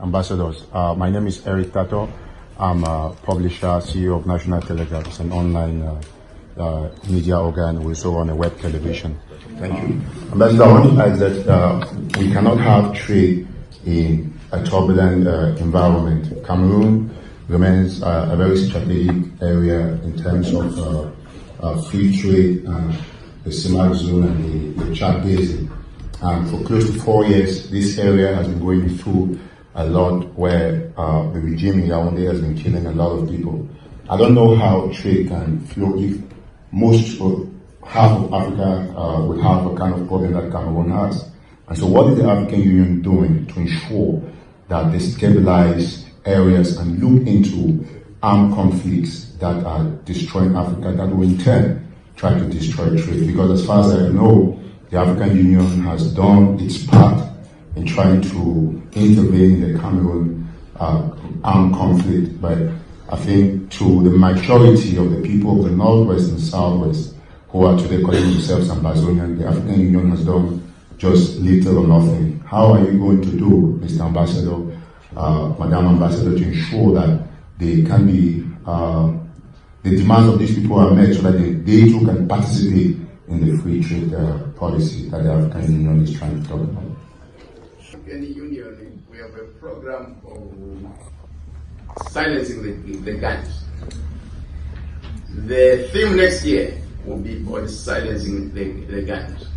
ambassadors. My name is Eric Tato. I'm a publisher, CEO of National Telegraph. It's an online media organ. We also run a web television. Thank you. Ambassador, I want to add that we cannot have trade in a turbulent environment. Cameroon remains a very strategic area in terms of free trade, the CEMAC zone and the Chad Basin. For close to 4 years, this area has been going through a lot where the regime in Yaoundé has been killing a lot of people. I don't know how trade can flow if most or half of Africa would have a kind of problem that Cameroon has. And so what is the African Union doing to ensure that they stabilize areas and look into armed conflicts that are destroying Africa that will in turn try to destroy trade? Because as far as I know, the African Union has done its part in trying to intervene in the Cameroon armed conflict, but I think to the majority of the people of the Northwest and Southwest who are today calling themselves Ambazonian, the African Union has done just little or nothing. How are you going to do, Mr. Ambassador, Madam Ambassador, to ensure that they can be, the demands of these people are met so that they too can participate in the free trade policy that the African Union is trying to talk about? African Union, we have a program of silencing the guns. The theme next year will be on silencing the guns.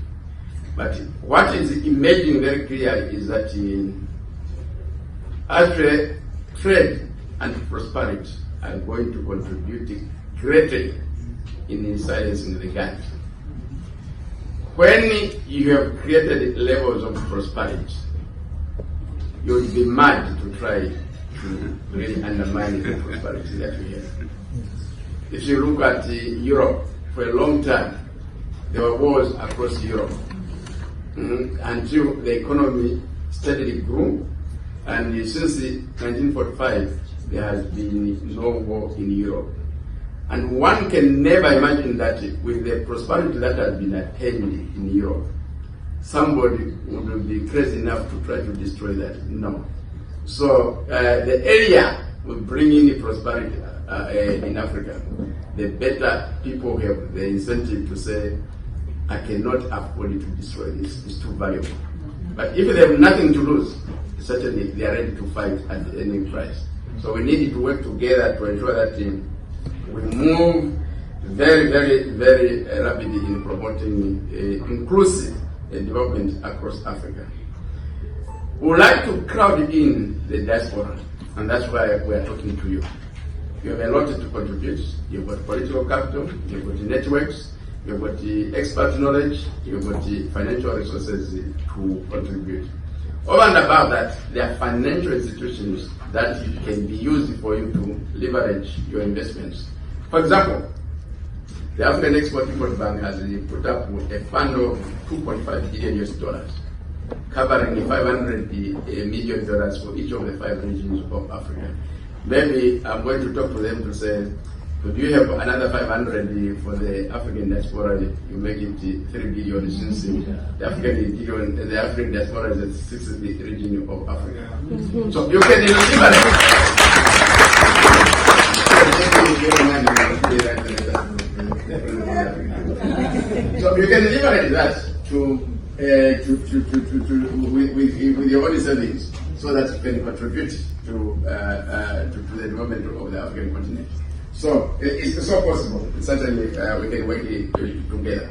But what is emerging very clear is that trade and prosperity are going to contribute greatly in silencing the guns. When you have created levels of prosperity, you will be mad to try to really undermine the prosperity that we have. If you look at Europe, for a long time, there were wars across Europe until the economy steadily grew. And since 1945, there has been no war in Europe. And one can never imagine that with the prosperity that has been attained in Europe, somebody would be crazy enough to try to destroy that. No. So the area will bring in the prosperity in Africa. The better people have the incentive to say, I cannot afford to destroy this, it's too valuable. But if they have nothing to lose, certainly they are ready to fight at any price. So we need to work together to ensure that we move very, very, very rapidly in promoting inclusive development across Africa. We would like to crowd in the diaspora, and that's why we are talking to you. You have a lot to contribute. You've got political capital, you've got networks, you've got the expert knowledge, you've got the financial resources to contribute. Over and above that, there are financial institutions that can be used for you to leverage your investments. For example, the African Export-Import Bank has put up a fund of $2.5 billion, covering $500 million for each of the 5 regions of Africa. Maybe I'm going to talk to them to say, could you have another 500 for the African diaspora? You make it 3 billion since the African diaspora is the 6th region of Africa. So you can leverage. So you can leverage that with your own savings, so that you can contribute to the development of the African continent. So it's so possible. Certainly we can work together.